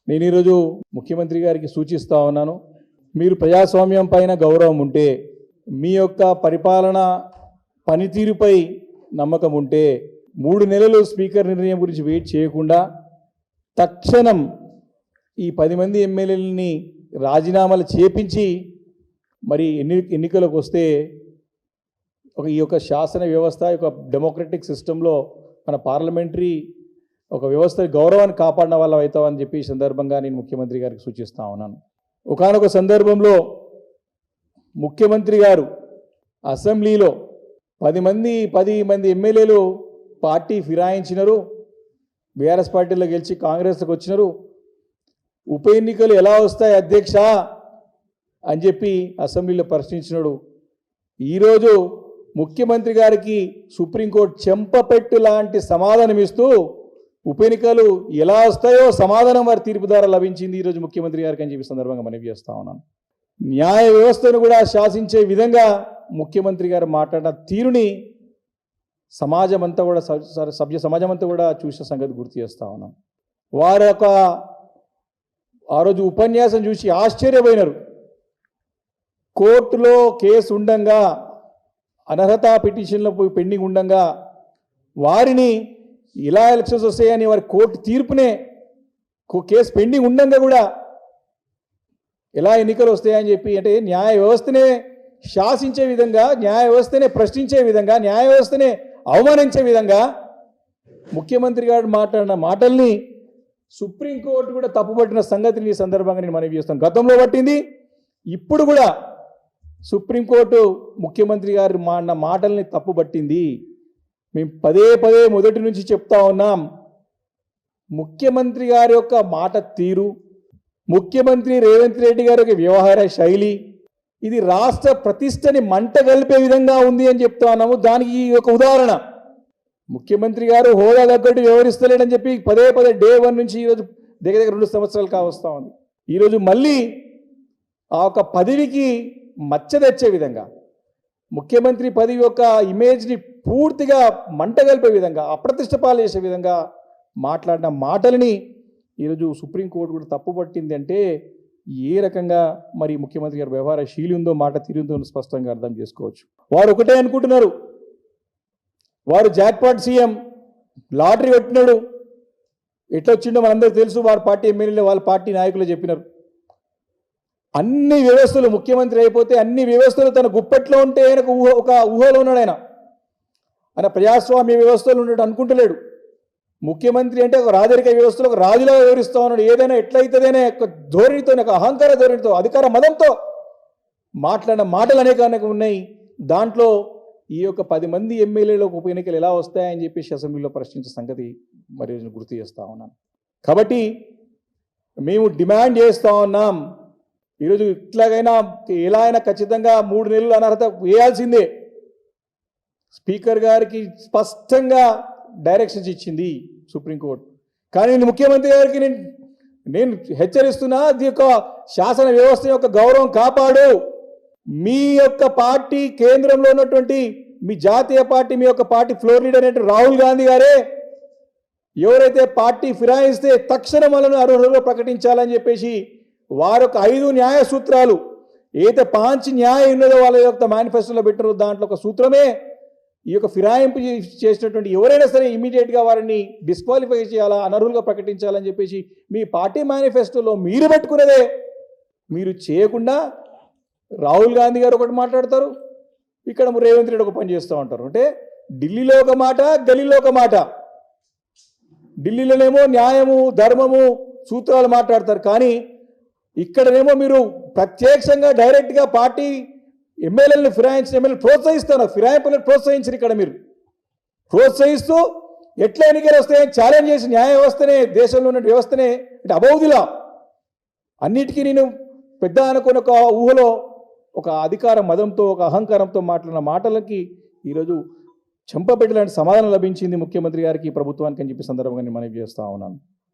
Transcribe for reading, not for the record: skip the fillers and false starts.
నేను ఈరోజు ముఖ్యమంత్రి గారికి సూచిస్తా ఉన్నాను, మీరు ప్రజాస్వామ్యం పైన గౌరవం ఉంటే, మీ యొక్క పరిపాలన పనితీరుపై నమ్మకం ఉంటే 3 నెలలు స్పీకర్ నిర్ణయం గురించి వెయిట్ చేయకుండా తక్షణం ఈ 10 మంది ఎమ్మెల్యేలని రాజీనామాలు చేపించి మరి ఎన్నికలకు వస్తే ఈ యొక్క శాసన వ్యవస్థ యొక్క డెమోక్రటిక్ సిస్టంలో మన పార్లమెంటరీ ఒక వ్యవస్థ గౌరవాన్ని కాపాడిన వాళ్ళం అవుతామని చెప్పి ఈ సందర్భంగా నేను ముఖ్యమంత్రి గారికి సూచిస్తా ఉన్నాను. ఒకానొక సందర్భంలో ముఖ్యమంత్రి గారు అసెంబ్లీలో 10 మంది ఎమ్మెల్యేలు పార్టీ ఫిరాయించినారు, బీఆర్ఎస్ పార్టీలో గెలిచి కాంగ్రెస్లోకి వచ్చినారు, ఉప ఎన్నికలు ఎలా వస్తాయి అధ్యక్ష అని చెప్పి అసెంబ్లీలో ప్రశ్నించినాడు. ఈరోజు ముఖ్యమంత్రి గారికి సుప్రీంకోర్టు చెంపపెట్టు లాంటి సమాధానం ఇస్తూ ఉప ఎన్నికలు ఎలా వస్తాయో సమాధానం వారి తీర్పు ద్వారా లభించింది ఈరోజు ముఖ్యమంత్రి గారికి అని చెప్పి సందర్భంగా మనవి చేస్తా ఉన్నాను. న్యాయ వ్యవస్థను కూడా శాసించే విధంగా ముఖ్యమంత్రి గారు మాట్లాడిన తీరుని సమాజం అంతా కూడా సభ్య సమాజం అంతా కూడా చూసిన సంగతి గుర్తు చేస్తా ఉన్నాం. వారి యొక్క ఆ రోజు ఉపన్యాసం చూసి ఆశ్చర్యపోయినారు. కోర్టులో కేసు ఉండంగా, అనర్హత పిటిషన్లో పెండింగ్ ఉండంగా వారిని ఇలా ఎలక్షన్స్ వస్తాయని వారి కోర్టు తీర్పునే కేసు పెండింగ్ ఉండంగా కూడా ఎలా ఎన్నికలు వస్తాయని చెప్పి, అంటే న్యాయ వ్యవస్థనే శాసించే విధంగా, న్యాయ వ్యవస్థనే ప్రశ్నించే విధంగా, న్యాయ వ్యవస్థనే అవమానించే విధంగా ముఖ్యమంత్రి గారు మాట్లాడిన మాటల్ని సుప్రీంకోర్టు కూడా తప్పుపట్టిన సంగతిని ఈ సందర్భంగా నేను మనవి చేస్తాను. గతంలో పట్టింది, ఇప్పుడు కూడా సుప్రీంకోర్టు ముఖ్యమంత్రి గారు మాడిన మాటల్ని తప్పుపట్టింది. మేము పదే మొదటి నుంచి చెప్తా ఉన్నాం, ముఖ్యమంత్రి గారి యొక్క మాట తీరు, ముఖ్యమంత్రి రేవంత్ రెడ్డి గారి యొక్క వ్యవహార శైలి ఇది రాష్ట్ర ప్రతిష్టని మంట కలిపే విధంగా ఉంది అని చెప్తా ఉన్నాము. దానికి ఈ ఒక ఉదాహరణ, ముఖ్యమంత్రి గారు హోదా తగ్గట్టు వ్యవహరిస్తలేడని చెప్పి పదే డే 1 నుంచి ఈరోజు దగ్గర 2 సంవత్సరాలు కావస్తా ఉంది. ఈరోజు మళ్ళీ ఆ ఒక పదవికి మచ్చ తెచ్చే విధంగా, ముఖ్యమంత్రి పదవి యొక్క ఇమేజ్ని పూర్తిగా మంట కలిపే విధంగా, అప్రతిష్ట పాలు చేసే విధంగా మాట్లాడిన మాటలని ఈరోజు సుప్రీంకోర్టు కూడా తప్పుపట్టింది. అంటే ఏ రకంగా మరి ముఖ్యమంత్రి గారి వ్యవహార శైలి ఉందో, మాట తీరుందో స్పష్టంగా అర్థం చేసుకోవచ్చు. వారు ఒకటే అనుకుంటున్నారు, వారు జాక్పాట్ సీఎం, లాటరీ కొట్టినాడు, ఎట్లా వచ్చిండో మనందరికీ తెలుసు. వారి పార్టీ ఎమ్మెల్యేలు వాళ్ళ పార్టీ నాయకులు చెప్పినారు. అన్ని వ్యవస్థలు, ముఖ్యమంత్రి అయిపోతే అన్ని వ్యవస్థలు తన గుప్పెట్లో ఉంటే ఆయనకు ఒక ఊహలో ఉన్నాడు. ఆయన ప్రజాస్వామ్య వ్యవస్థలు ఉన్నట్టు అనుకుంటలేడు. ముఖ్యమంత్రి అంటే ఒక రాజరిక వ్యవస్థలో ఒక రాజులా వివరిస్తూ ఉన్నాడు. ఏదైనా ఎట్లయితేనే ఒక ధోరణితో, ఒక అహంకార ధోరణితో, అధికార మదంతో మాట్లాడిన మాటలు అనేక ఉన్నాయి. దాంట్లో ఈ యొక్క 10 మంది ఎమ్మెల్యేలకు ఉప ఎన్నికలు ఎలా వస్తాయని చెప్పేసి అసెంబ్లీలో ప్రశ్నించే సంగతి మరి గుర్తు చేస్తూ ఉన్నాను. కాబట్టి మేము డిమాండ్ చేస్తూ ఉన్నాం, ఈరోజు ఇట్లాగైనా ఎలా అయినా ఖచ్చితంగా 3 నెలలు అనర్హత వేయాల్సిందే. స్పీకర్ గారికి స్పష్టంగా డైరెక్షన్స్ ఇచ్చింది సుప్రీంకోర్టు. కానీ నేను ముఖ్యమంత్రి గారికి నేను హెచ్చరిస్తున్నా, అది యొక్క శాసన వ్యవస్థ యొక్క గౌరవం కాపాడు. మీ యొక్క పార్టీ కేంద్రంలో ఉన్నటువంటి మీ జాతీయ పార్టీ, మీ యొక్క పార్టీ ఫ్లోర్ లీడర్ అయినటువంటి రాహుల్ గాంధీ గారే ఎవరైతే పార్టీ ఫిరాయిస్తే తక్షణం వాళ్ళను అర్హులుగా ప్రకటించాలని చెప్పేసి వారి యొక్క 5 న్యాయ సూత్రాలు ఏదైతే 5 న్యాయ ఉన్నదో వాళ్ళ యొక్క మేనిఫెస్టోలో పెట్టారో దాంట్లో ఒక సూత్రమే ఈ యొక్క ఫిరాయింపు చేసినటువంటి ఎవరైనా సరే ఇమీడియట్గా వారిని డిస్క్వాలిఫై చేయాలా, అనర్హులుగా ప్రకటించాలని చెప్పేసి మీ పార్టీ మేనిఫెస్టోలో మీరు పెట్టుకున్నదే మీరు చేయకుండా రాహుల్ గాంధీ గారు ఒకటి మాట్లాడతారు, ఇక్కడ రేవంత్ రెడ్డి ఒక పని చేస్తూ ఉంటారు. అంటే ఢిల్లీలో ఒక మాట, గల్లీలో ఒక మాట. ఢిల్లీలోనేమో న్యాయము, ధర్మము, సూత్రాలు మాట్లాడతారు, కానీ ఇక్కడనేమో మీరు ప్రత్యక్షంగా డైరెక్ట్గా పార్టీ ఎమ్మెల్యేలను ఫిరాయించిన ఎమ్మెల్యేలు ప్రోత్సహిస్తున్నారు. ఫిరాయింపులను ప్రోత్సహించారు. ఇక్కడ మీరు ప్రోత్సహిస్తూ ఎట్లా ఎన్నికలు వస్తాయని ఛాలెంజ్ చేసి న్యాయ వ్యవస్థనే, దేశంలో ఉన్న వ్యవస్థనే అంటే అబౌదిలా అన్నిటికీ నేను పెద్ద అనుకున్న ఒక ఊహలో ఒక అధికార మదంతో, ఒక అహంకారంతో మాట్లాడిన మాటలకి ఈరోజు చెంపపెట్టలాంటి సమాధానం లభించింది ముఖ్యమంత్రి గారికి, ప్రభుత్వానికి అని చెప్పి సందర్భంగా నేను మనవి చేస్తా ఉన్నాను.